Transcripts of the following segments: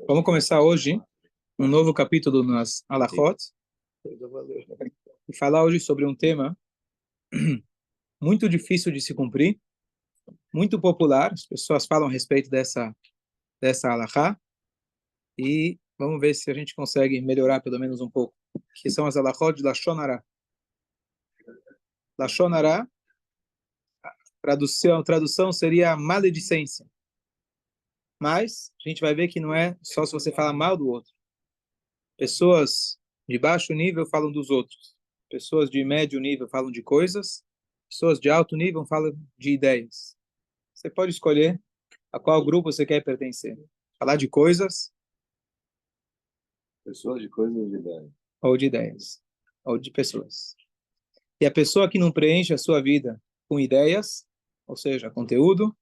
Vamos começar hoje um novo capítulo nas Alachot e falar hoje sobre um tema muito difícil de se cumprir, muito popular. As pessoas falam a respeito dessa Alachá e vamos ver se a gente consegue melhorar pelo menos um pouco, que são as Alachot de Lashon Hara. Lashon Hara, tradução seria maledicência. Mas a gente vai ver que não é só se você fala mal do outro. Pessoas de baixo nível falam dos outros. Pessoas de médio nível falam de coisas. Pessoas de alto nível falam de ideias. Você pode escolher a qual grupo você quer pertencer. Falar de coisas. Pessoas de coisas ou de ideias? Ou de ideias. Ou de pessoas. E a pessoa que não preenche a sua vida com ideias, ou seja, conteúdo,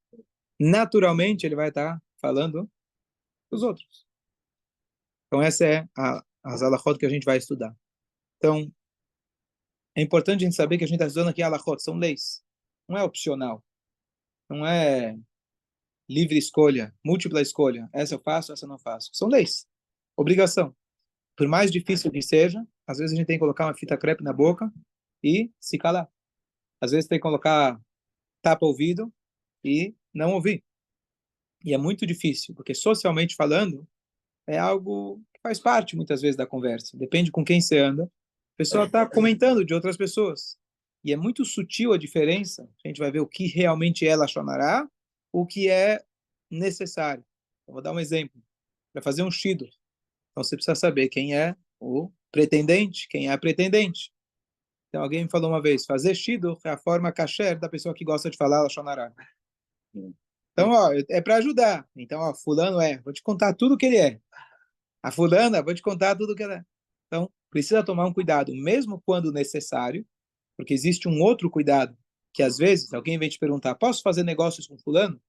naturalmente ele vai estar falando dos outros. Então essa é as alachot que a gente vai estudar. Então, é importante a gente saber que a gente está estudando aqui alachot, são leis. Não é opcional. Não é livre escolha, múltipla escolha. Essa eu faço, essa eu não faço. São leis. Obrigação. Por mais difícil que seja, às vezes a gente tem que colocar uma fita crepe na boca e se calar. Às vezes tem que colocar tapa ouvido e não ouvir. E é muito difícil, porque socialmente falando, é algo que faz parte muitas vezes da conversa. Depende com quem você anda. A pessoa está comentando de outras pessoas. E é muito sutil a diferença. A gente vai ver o que realmente é Lashon Hara, o que é necessário. Eu vou dar um exemplo. Para fazer um shidduch, então você precisa saber quem é o pretendente, quem é a pretendente. Então alguém me falou uma vez, fazer shidduch é a forma kasher da pessoa que gosta de falar Lashon Hara. Então, ó, é para ajudar. Então, ó, fulano vou te contar tudo o que ele é. A fulana, vou te contar tudo o que ela é. Então, precisa tomar um cuidado, mesmo quando necessário, porque existe um outro cuidado, que às vezes alguém vem te perguntar, posso fazer negócios com fulano?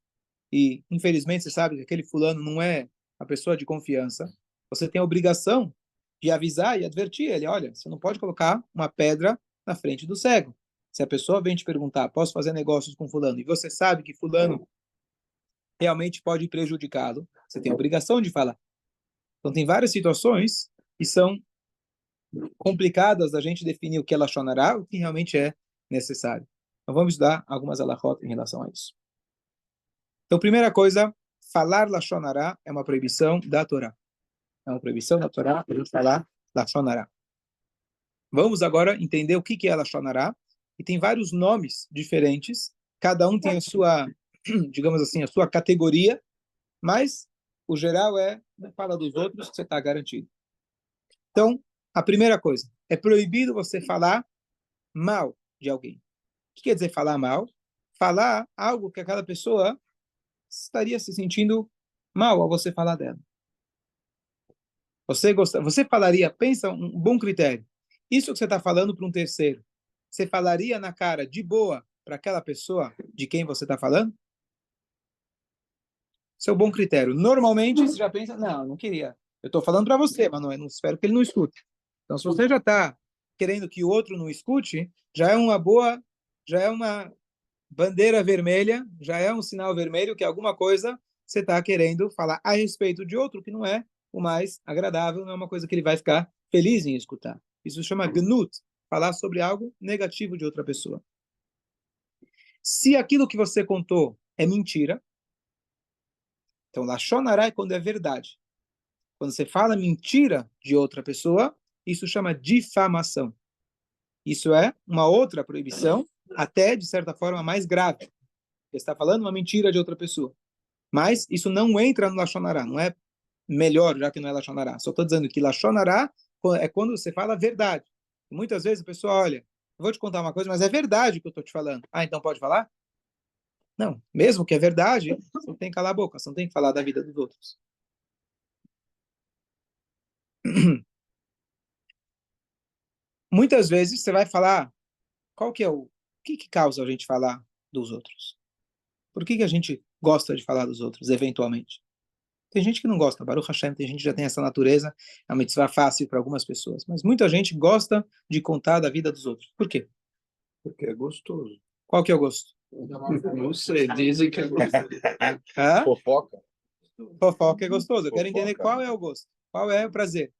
E, infelizmente, você sabe que aquele fulano não é a pessoa de confiança. Você tem a obrigação de avisar e advertir ele, olha, você não pode colocar uma pedra na frente do cego. Se a pessoa vem te perguntar, posso fazer negócios com fulano? E você sabe que fulano realmente pode prejudicá-lo, você tem a obrigação de falar. Então, tem várias situações que são complicadas da gente definir o que é Lashon Hara, o que realmente é necessário. Então, vamos estudar algumas alachot em relação a isso. Então, primeira coisa, falar Lashon Hara é uma proibição da Torá. É uma proibição da Torá para a gente falar Lashon Hara. Vamos agora entender o que é Lashon Hara. E tem vários nomes diferentes. Cada um tem a sua, digamos assim, a sua categoria. Mas o geral não fala dos outros que você está garantido. Então, a primeira coisa, é proibido você falar mal de alguém. O que quer dizer falar mal? Falar algo que aquela pessoa estaria se sentindo mal ao você falar dela. Você falaria, pensa um bom critério. Isso que você está falando para um terceiro, você falaria na cara de boa para aquela pessoa de quem você está falando? Esse é o bom critério. Normalmente, você já pensa, não queria. Eu estou falando para você, mas não espero que ele não escute. Então, se você já está querendo que o outro não escute, já é uma bandeira vermelha, já é um sinal vermelho que alguma coisa você está querendo falar a respeito de outro que não é o mais agradável, não é uma coisa que ele vai ficar feliz em escutar. Isso se chama gnut, falar sobre algo negativo de outra pessoa. Se aquilo que você contou é mentira, então Lashon Hara é quando é verdade. Quando você fala mentira de outra pessoa, isso chama difamação. Isso é uma outra proibição, até de certa forma mais grave. Você está falando uma mentira de outra pessoa. Mas isso não entra no Lashon Hara, não é melhor, já que não é Lashon Hara. Só estou dizendo que Lashon Hara é quando você fala a verdade. Muitas vezes a pessoa, olha, eu vou te contar uma coisa, mas é verdade o que eu estou te falando. Ah, então pode falar? Não, mesmo que é verdade, você não tem que calar a boca, você não tem que falar da vida dos outros. Muitas vezes você vai falar, o que causa a gente falar dos outros? Por que a gente gosta de falar dos outros, eventualmente? Tem gente que não gosta, Baruch Hashem, tem gente que já tem essa natureza, é uma mitzvah fácil para algumas pessoas, mas muita gente gosta de contar da vida dos outros. Por quê? Porque é gostoso. Qual que é o gosto? Não sei, dizem que é gostoso. Hã? Fofoca? Fofoca é gostoso. Eu quero Fofoca. entender qual é o gosto. Qual é o prazer.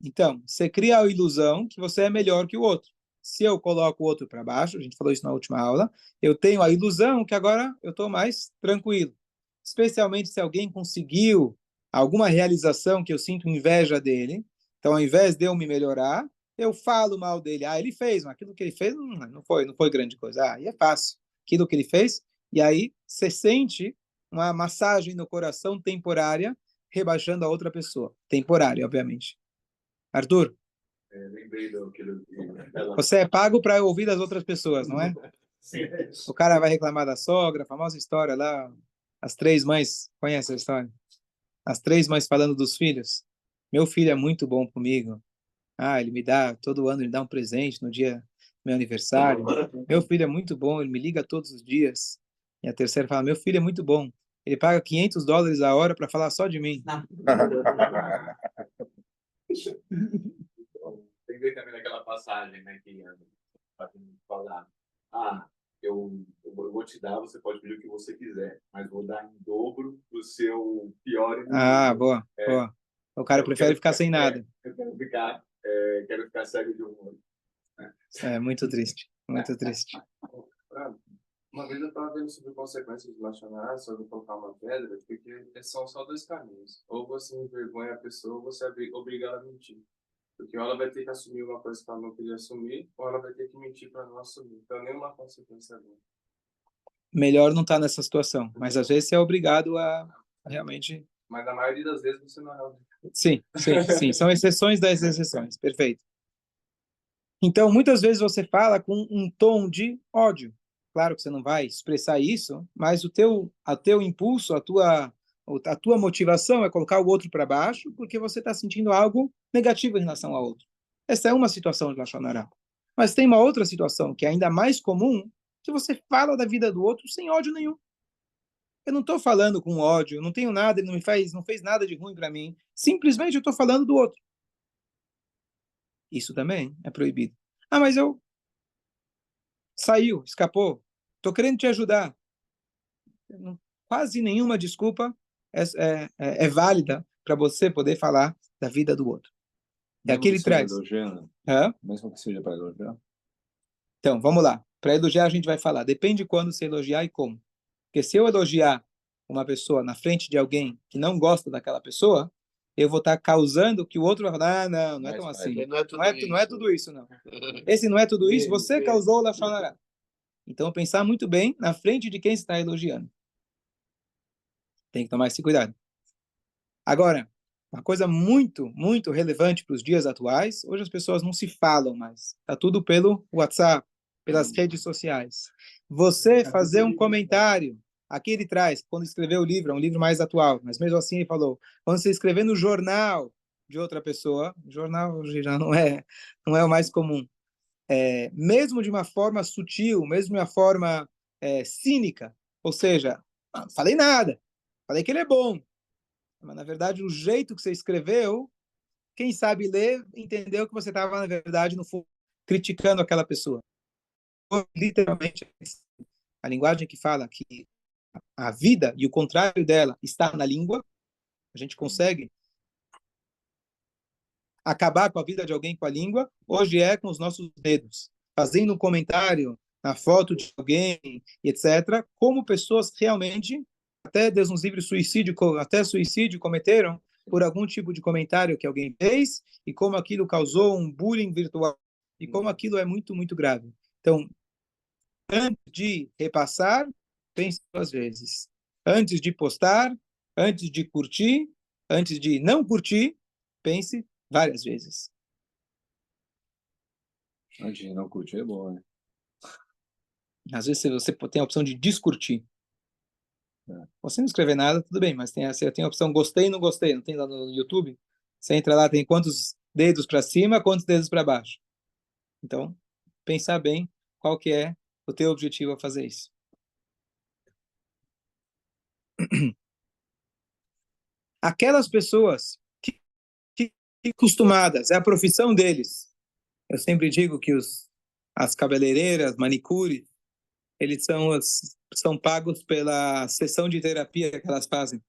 Então, você cria a ilusão que você é melhor que o outro. Se eu coloco o outro para baixo, a gente falou isso na última aula, eu tenho a ilusão que agora eu estou mais tranquilo. Especialmente se alguém conseguiu alguma realização que eu sinto inveja dele. Então, ao invés de eu me melhorar, eu falo mal dele. Ah, ele fez, mas aquilo que ele fez não foi grande coisa. Ah, aí é fácil. Aquilo que ele fez, e aí você sente uma massagem no coração temporária, rebaixando a outra pessoa. Temporária, obviamente. Arthur, Lembrei daquilo que você é pago para ouvir das outras pessoas, não é? Sim. O cara vai reclamar da sogra, a famosa história lá, as três mães, conhece a história? As três mães falando dos filhos. Meu filho é muito bom comigo. Ah, ele me dá, todo ano ele dá um presente no dia do meu aniversário. Meu filho é muito bom, ele me liga todos os dias. E a terceira fala, meu filho é muito bom. Ele paga US$ 500 a hora para falar só de mim. Tem que ver também naquela passagem, né, que falar, ah, eu vou te dar, você pode pedir o que você quiser, mas vou dar em dobro do seu pior Ah, inimigo. boa, boa. O cara Eu prefere ficar sem nada. quero ficar cego de um olho. É muito triste, muito triste. Uma vez eu estava vendo sobre consequências relacionadas sobre colocar uma pedra, porque são só dois caminhos. Ou você envergonha a pessoa, ou você obriga ela a mentir. Porque ou ela vai ter que assumir uma coisa que ela não queria assumir, ou ela vai ter que mentir para não assumir. Então, nenhuma consequência é boa. Melhor não estar nessa situação, mas às vezes você é obrigado a realmente. Mas na maioria das vezes você não é. Sim, sim, sim. São exceções das exceções. Perfeito. Então, muitas vezes você fala com um tom de ódio. Claro que você não vai expressar isso, mas o teu impulso, a tua motivação é colocar o outro para baixo porque você está sentindo algo negativo em relação ao outro. Essa é uma situação de Lashon Hara. Mas tem uma outra situação que é ainda mais comum, que você fala da vida do outro sem ódio nenhum. Eu não estou falando com ódio, eu não tenho nada, ele não fez nada de ruim para mim. Simplesmente eu estou falando do outro. Isso também é proibido. Ah, mas eu saiu, escapou. Estou querendo te ajudar. Quase nenhuma desculpa é válida para você poder falar da vida do outro. É aquele traz. Mesmo que seja para elogiar. Então, vamos lá. Para elogiar, a gente vai falar. Depende de quando se elogiar e como. Porque se eu elogiar uma pessoa na frente de alguém que não gosta daquela pessoa, eu vou estar causando que o outro vai falar, não é tão assim. Não é tudo isso, não. Esse não é tudo isso, você causou o Lashon Hara. Então, pensar muito bem na frente de quem está elogiando. Tem que tomar esse cuidado. Agora, uma coisa muito, muito relevante para os dias atuais, hoje as pessoas não se falam mais. Está tudo pelo WhatsApp, pelas redes sociais. Você fazer um comentário, aqui ele traz, quando escreveu o livro, é um livro mais atual, mas mesmo assim ele falou, quando você escrever no jornal de outra pessoa, jornal hoje já não é o mais comum, mesmo de uma forma sutil, mesmo de uma forma cínica, ou seja, não falei nada, falei que ele é bom, mas na verdade o jeito que você escreveu, quem sabe ler entendeu que você estava na verdade no fundo criticando aquela pessoa. Literalmente a linguagem que fala que a vida e o contrário dela está na língua, a gente consegue acabar com a vida de alguém com a língua, hoje é com os nossos dedos, fazendo um comentário na foto de alguém, etc., como pessoas realmente, até Deus nos livre, até suicídio cometeram por algum tipo de comentário que alguém fez, e como aquilo causou um bullying virtual, e como aquilo é muito, muito grave. Então, antes de repassar, pense duas vezes. Antes de postar, antes de curtir, antes de não curtir, pense várias vezes. Antes de não curtir é bom, né? Às vezes você tem a opção de descurtir. Você não escrever nada, tudo bem, mas você tem a opção gostei e não gostei. Não tem lá no YouTube? Você entra lá, tem quantos dedos para cima, quantos dedos para baixo. Então, pensar bem qual que é o teu objetivo ao fazer isso. Aquelas pessoas que acostumadas, é a profissão deles. Eu sempre digo que os as cabeleireiras, manicure, eles são pagos pela sessão de terapia que elas fazem.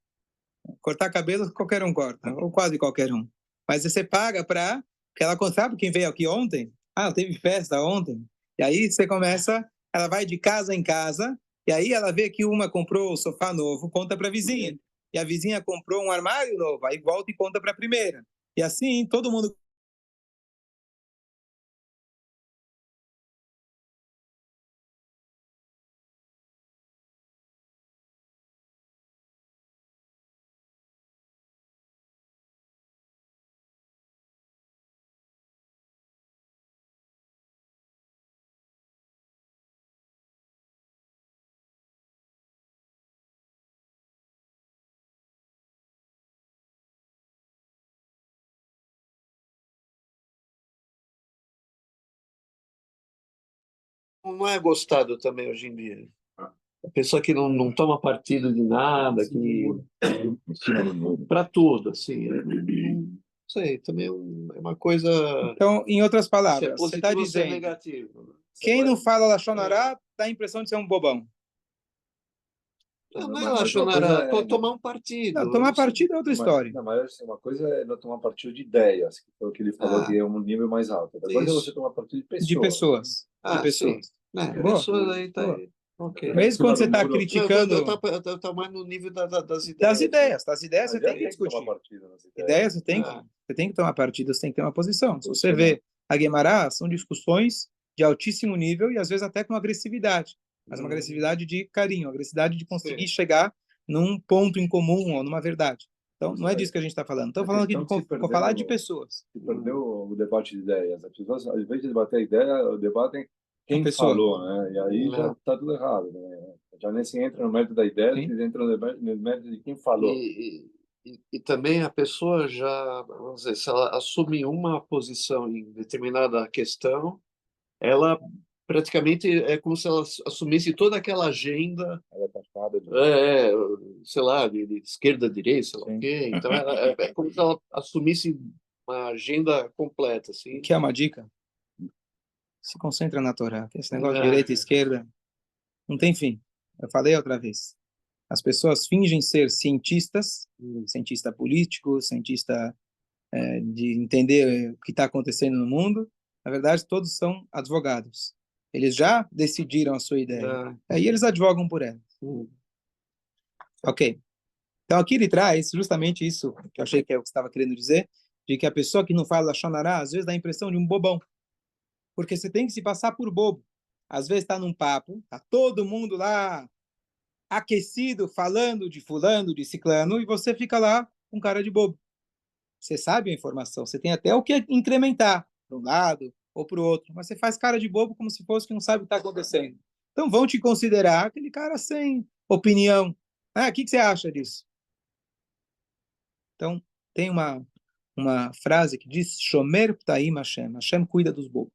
Cortar cabelo, qualquer um corta, ou quase qualquer um. Mas você paga para... Porque ela sabe quem veio aqui ontem? Ah, teve festa ontem. E aí você começa, ela vai de casa em casa, e aí ela vê que uma comprou o sofá novo, conta para a vizinha. E a vizinha comprou um armário novo, aí volta e conta para a primeira. E assim, todo mundo... Não é gostado também hoje em dia. A pessoa que não toma partido de nada, que para tudo, assim. Não sei, também é uma coisa. Então, em outras Se é palavras, você está positivo ou se é dizendo, negativo. Né? quem não fala Lashon Hará dá a impressão de ser um bobão. Não é Mas uma coisa Lachonará, é, tomar um partido. Não, tomar partido é outra história. não, mas assim, uma coisa é não tomar partido de ideias, que foi o que ele falou que é um nível mais alto. Outra coisa é Isso. você tomar partido de pessoas. De pessoas. De Ah, pessoas. sim. Né, Boa, pessoas aí tá boa. aí. Ok. Mesmo quando você está Não, eu criticando Eu tô mais no nível das das ideias. ideias. Das ideias você Mas tem que tomar discutir. partido nas ideias. Ideias Ah. você tem que tomar partido, você tem que ter uma posição. Se você vê a Guemará, são discussões de altíssimo nível e às vezes até com agressividade. Mas uma agressividade de carinho, agressividade de conseguir chegar num ponto em comum ou numa verdade. Então, não é disso que a gente está falando. Estamos falando aqui de falar de pessoas. Se perdeu o debate de ideias. As pessoas, ao invés de debater a ideia, debatem quem pessoa. falou, né? E aí já Não. está tudo errado, né? Já nem se entra no mérito da ideia, Sim. se entra no mérito de quem falou. E também a pessoa já, vamos dizer, se ela assume uma posição em determinada questão, ela praticamente é como se ela assumisse toda aquela agenda, Ela está fada de... sei lá, de esquerda, direita, sei lá o quê. Então é como se ela assumisse uma agenda completa, assim. Que é uma dica? Se concentra na Torá. Esse negócio de direita e esquerda não tem fim. Eu falei outra vez. As pessoas fingem ser cientistas, cientista político, cientista de entender o que está acontecendo no mundo. Na verdade, todos são advogados. Eles já decidiram a sua ideia. Aí eles advogam por ela. Ok. Então aqui ele traz justamente isso que eu achei que é o que você estava querendo dizer, de que a pessoa que não fala Lashon Hará, às vezes dá a impressão de um bobão. Porque você tem que se passar por bobo. Às vezes está num papo, está todo mundo lá aquecido, falando de fulano, de ciclano, e você fica lá com cara de bobo. Você sabe a informação, você tem até o que incrementar para um lado ou para o outro, mas você faz cara de bobo como se fosse que não sabe o que está acontecendo. Então vão te considerar aquele cara sem opinião. O que você acha disso? Então tem uma frase que diz Shomer Ptaim Hashem. Hashem cuida dos bobos.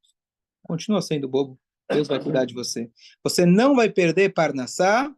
Continua sendo bobo, Deus vai cuidar de você. Você não vai perder Parnassá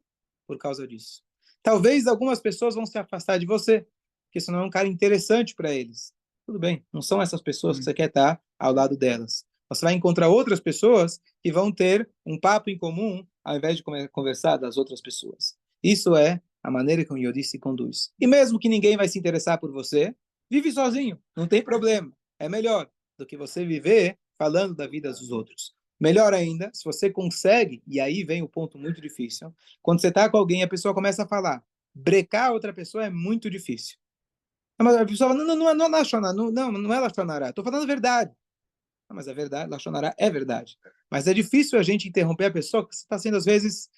por causa disso. Talvez algumas pessoas vão se afastar de você, porque você não é um cara interessante para eles. Tudo bem, não são essas pessoas que você quer estar ao lado delas. Você vai encontrar outras pessoas que vão ter um papo em comum, ao invés de conversar das outras pessoas. Isso é a maneira como o Yodi se conduz. E mesmo que ninguém vai se interessar por você, vive sozinho, não tem problema. É melhor do que você viver falando da vida dos outros. Melhor ainda, se você consegue, e aí vem o ponto muito difícil, quando você está com alguém, a pessoa começa a falar. Brecar outra pessoa é muito difícil. Mas a pessoa fala, não é Lashonará, não é Lashonará, estou falando a verdade. Mas a verdade, Lashonará é verdade. Mas é difícil a gente interromper a pessoa que está sendo, às vezes,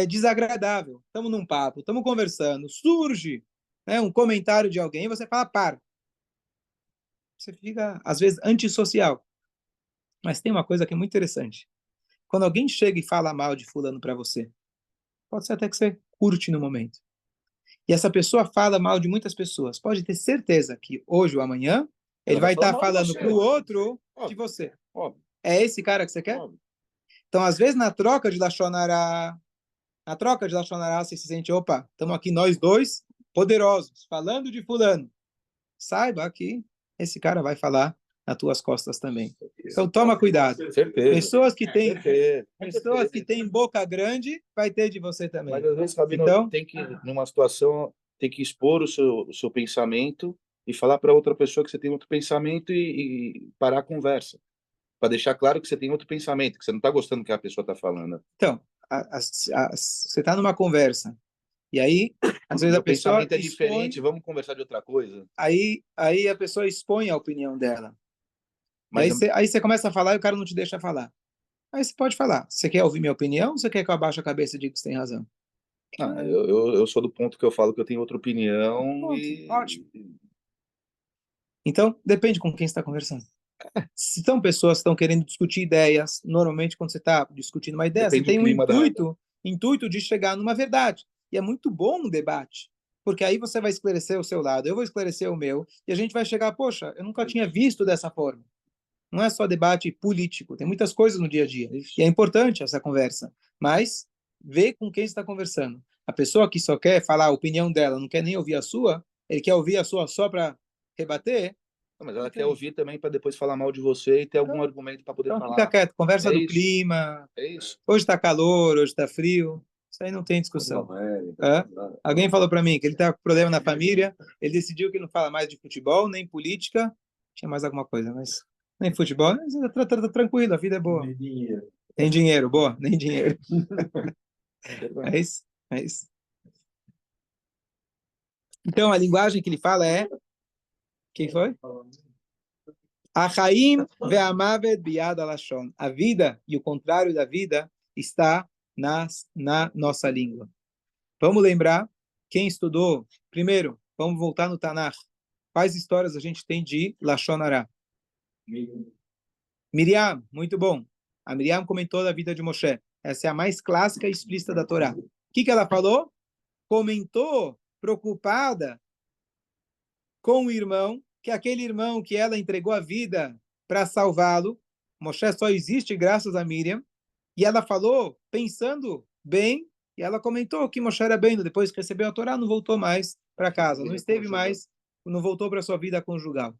desagradável. Estamos num papo, estamos conversando, surge um comentário de alguém e você fala, para. Você fica, às vezes, antissocial. Mas tem uma coisa que é muito interessante. Quando alguém chega e fala mal de fulano para você, pode ser até que você curte no momento. E essa pessoa fala mal de muitas pessoas. Pode ter certeza que hoje ou amanhã ele vai estar falando para o outro de você. É esse cara que você quer? Então, às vezes, na troca de Lashon Hará, você se sente, opa, estamos aqui nós dois, poderosos, falando de fulano. Saiba que esse cara vai falar nas tuas costas também. Então toma cuidado. Certeza. Pessoas que têm boca grande, vai ter de você também. Mas às vezes, Rabino, Então, tem que, numa situação, tem que expor o seu pensamento e falar para outra pessoa que você tem outro pensamento e parar a conversa. Para deixar claro que você tem outro pensamento, que você não está gostando do que a pessoa está falando. então você está numa conversa, e aí, às vezes Meu a pessoa pensamento é diferente, vamos conversar de outra coisa. aí a pessoa expõe a opinião dela. E Mas aí você começa a falar e o cara não te deixa falar. Aí você pode falar. Você quer ouvir minha opinião ou você quer que eu abaixe a cabeça e diga que você tem razão? eu sou do ponto que eu falo que eu tenho outra opinião Ótimo. Então, depende com quem você está conversando. Se são pessoas que estão querendo discutir ideias, normalmente quando você está discutindo uma ideia, Depende você tem do um clima intuito de chegar numa verdade. E é muito bom um debate, porque aí você vai esclarecer o seu lado, eu vou esclarecer o meu, e a gente vai chegar, poxa, eu nunca tinha visto dessa forma. Não é só debate político, tem muitas coisas no dia a dia. E é importante essa conversa, mas vê com quem está conversando. A pessoa que só quer falar a opinião dela, não quer nem ouvir a sua, ele quer ouvir a sua só para rebater. Mas ela quer ouvir também para depois falar mal de você e ter algum argumento para poder Então falar. fica quieto, conversa É do isso. clima. É isso. Hoje está calor, hoje está frio. Isso aí não tem discussão. Alguém falou para mim que ele está com problema na família, ele decidiu que não fala mais de futebol, nem política, tinha mais alguma coisa, mas nem futebol, mas tá tranquilo, a vida é boa. Nem dinheiro, boa, nem dinheiro. É isso, é isso. Então a linguagem que ele fala é, quem foi? Achaim ve'amavet biad alashon. A vida e o contrário da vida está na nossa língua. Vamos lembrar quem estudou. Primeiro, vamos voltar no Tanakh. Quais histórias a gente tem de Lashon Hara? Miriam, muito bom. A Miriam comentou da vida de Moshe. Essa é a mais clássica e explícita da Torá. O que ela falou? Comentou, preocupada com o irmão, que aquele irmão que ela entregou a vida para salvá-lo, Moshe só existe graças a Miriam, e ela falou, pensando bem, e ela comentou que Moshe era bem, depois que recebeu a Torá, não voltou mais para casa, não esteve mais, não voltou para sua vida conjugal.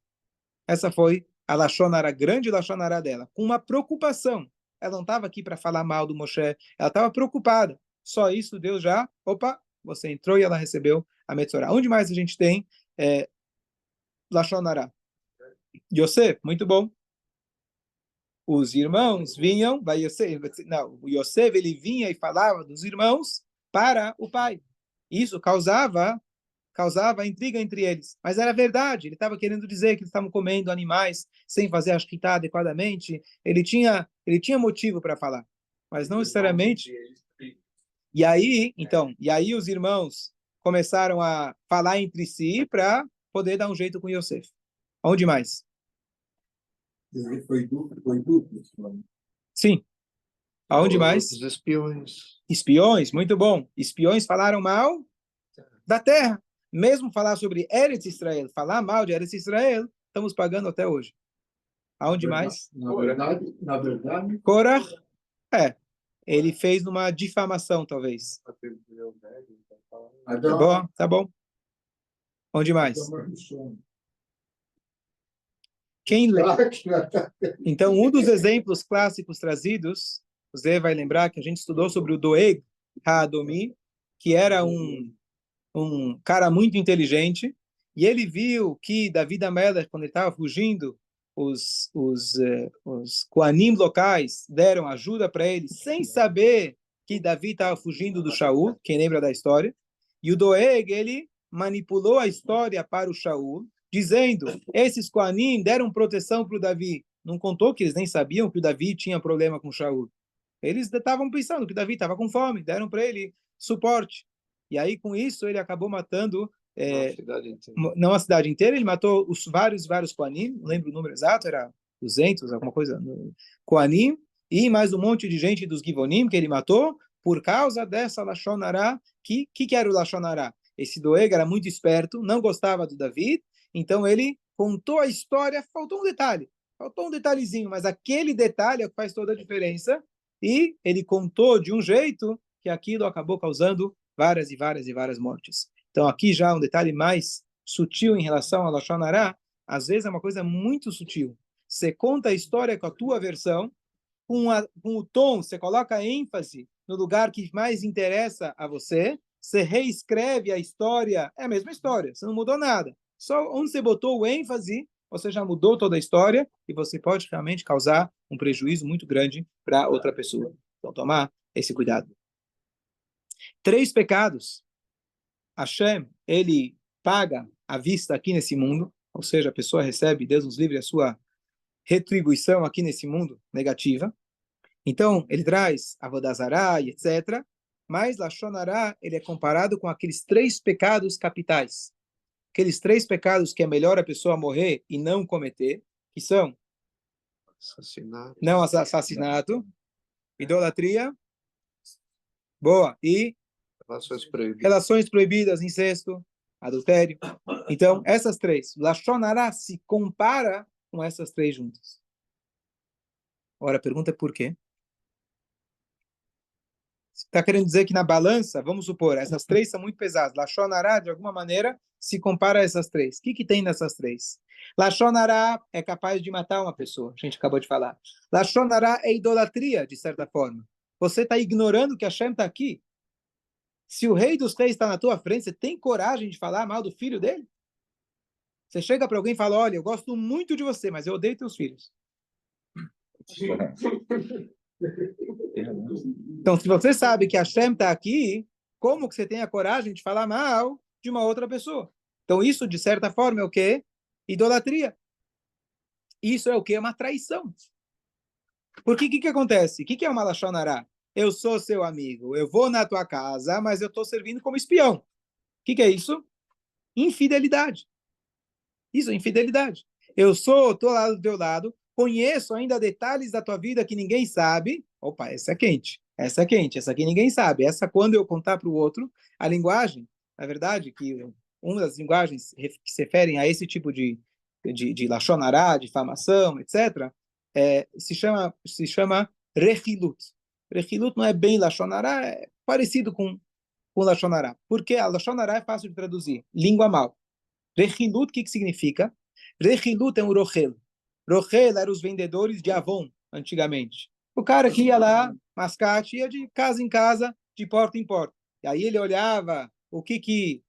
Essa foi a Lashon Hara, a grande Lashon Hara dela, com uma preocupação. Ela não estava aqui para falar mal do Moshe, ela estava preocupada. Só isso Deus já, opa, você entrou e ela recebeu a Metzorah. Onde mais a gente tem Lashon Hara? Yosef, muito bom. Os irmãos vinham, o Yosef ele vinha e falava dos irmãos para o pai. Isso causava intriga entre eles. Mas era verdade, ele estava querendo dizer que eles estavam comendo animais sem fazer a shkita adequadamente. Ele tinha motivo para falar, mas não necessariamente. E aí os irmãos começaram a falar entre si para poder dar um jeito com Yosef. Onde mais? Foi duplo. Sim. Aonde mais? Os espiões. Espiões, muito bom. Espiões falaram mal da terra. Mesmo falar sobre Eretz Israel, falar mal de Eretz Israel, estamos pagando até hoje. Aonde mais? Na verdade, Korach, ele fez numa difamação, talvez. Tá bom. Onde mais? Então, um dos exemplos clássicos trazidos, você vai lembrar que a gente estudou sobre o Doeg HaAdomi, que era um cara muito inteligente, e ele viu que David Amelech, quando ele estava fugindo, os Koanim locais deram ajuda para ele, sem saber que Davi estava fugindo do Shaul, quem lembra da história, e o Doeg, ele manipulou a história para o Shaul, dizendo, esses Koanim deram proteção para o Davi. Não contou que eles nem sabiam que o Davi tinha problema com o Shaul. Eles estavam pensando que o Davi estava com fome, deram para ele suporte. E aí, com isso, ele acabou matando, não a cidade inteira, ele matou os vários Koanim, não lembro o número exato, era 200, alguma coisa, Koanim, e mais um monte de gente dos Givonim que ele matou, por causa dessa Lashon Hara. Que era o Lashon Hara? Esse Doeg era muito esperto, não gostava do David, então ele contou a história, faltou um detalhezinho, mas aquele detalhe é o que faz toda a diferença, e ele contou de um jeito que aquilo acabou causando várias e várias mortes. Então aqui já um detalhe mais sutil em relação a Lashon Hara, às vezes é uma coisa muito sutil. você conta a história com a tua versão, com o tom, você coloca ênfase no lugar que mais interessa a você, você reescreve a história, é a mesma história, você não mudou nada. Só onde você botou o ênfase, você já mudou toda a história e você pode realmente causar um prejuízo muito grande para outra pessoa. Então, tomar esse cuidado. 3 pecados. Hashem, ele paga à vista aqui nesse mundo, ou seja, a pessoa recebe, Deus nos livre, a sua retribuição aqui nesse mundo negativa. Então, ele traz Avodazará e etc. Mas Lashon Hará, ele é comparado com aqueles 3 pecados capitais. Aqueles 3 pecados que é melhor a pessoa morrer e não cometer, que são Assassinato. não assassinato, idolatria, boa, e Relações proibidas. relações proibidas, incesto, adultério. Então, essas 3. Lashon Hará se compara com essas 3 juntas. Ora, a pergunta é por quê? Está querendo dizer que na balança, vamos supor, essas 3 são muito pesadas. Lashon Hará, de alguma maneira, se compara a essas 3. O que tem nessas 3? Lashon Hará é capaz de matar uma pessoa, a gente acabou de falar. Lashon Hará é idolatria, de certa forma. Você está ignorando que Hashem está aqui. Se o rei dos reis está na tua frente, você tem coragem de falar mal do filho dele? Você chega para alguém e fala, olha, eu gosto muito de você, mas eu odeio teus filhos. Então, se você sabe que Hashem está aqui, como que você tem a coragem de falar mal de uma outra pessoa? Então, isso, de certa forma, é o quê? Idolatria. Isso é o quê? É uma traição. Porque o que acontece? O que é uma Lashon Hará? Eu sou seu amigo, eu vou na tua casa, mas eu estou servindo como espião. O que é isso? Infidelidade. Isso é infidelidade. Estou lá do teu lado, conheço ainda detalhes da tua vida que ninguém sabe. Opa, essa é quente. Essa é quente, essa aqui ninguém sabe. Essa, quando eu contar para o outro, a linguagem, na verdade, que uma das linguagens que se referem a esse tipo de Lashon Hará, difamação, etc., se chama Rehilut. Rehilut não é bem Lashon Hará, é parecido com Lashon Hará. Porque a Lashon Hará é fácil de traduzir. Língua mal. Rehilut, o que significa? Rehilut é um rochel. Rochel eram os vendedores de Avon, antigamente. O cara que ia lá, mascate, ia de casa em casa, de porta em porta. E aí ele olhava o que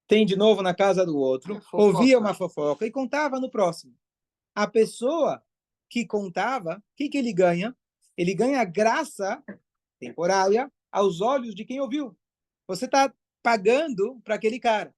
tem de novo na casa do outro, ouvia uma fofoca e contava no próximo. A pessoa que contava, o que ele ganha? Ele ganha graça temporária aos olhos de quem ouviu. Você está pagando para aquele cara.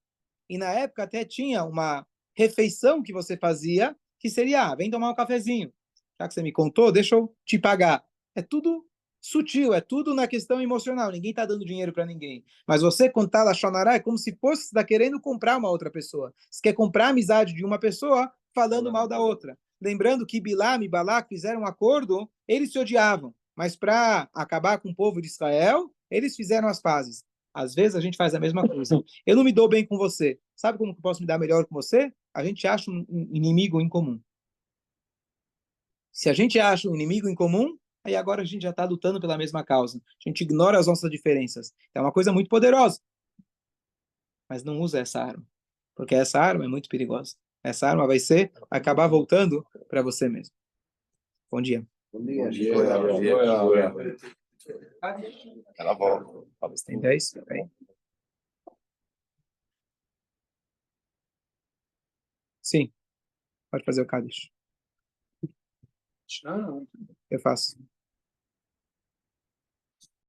E na época até tinha uma refeição que você fazia, que seria, vem tomar um cafezinho. Já que você me contou, deixa eu te pagar. É tudo sutil, é tudo na questão emocional. Ninguém está dando dinheiro para ninguém. Mas você contar Lashon Hará é como se fosse está querendo comprar uma outra pessoa. Você quer comprar a amizade de uma pessoa falando mal da outra. Lembrando que Bilam e Balak fizeram um acordo, eles se odiavam. Mas para acabar com o povo de Israel, eles fizeram as pazes. Às vezes a gente faz a mesma coisa. Eu não me dou bem com você. Sabe como que eu posso me dar melhor com você? A gente acha um inimigo em comum. Se a gente acha um inimigo em comum, aí agora a gente já está lutando pela mesma causa. A gente ignora as nossas diferenças. É uma coisa muito poderosa. Mas não usa essa arma. Porque essa arma é muito perigosa. Essa arma vai acabar voltando para você mesmo. Bom dia. Bom dia. Ela volta. Tem 10? Sim. Pode fazer o Kaddish. Não. Eu faço.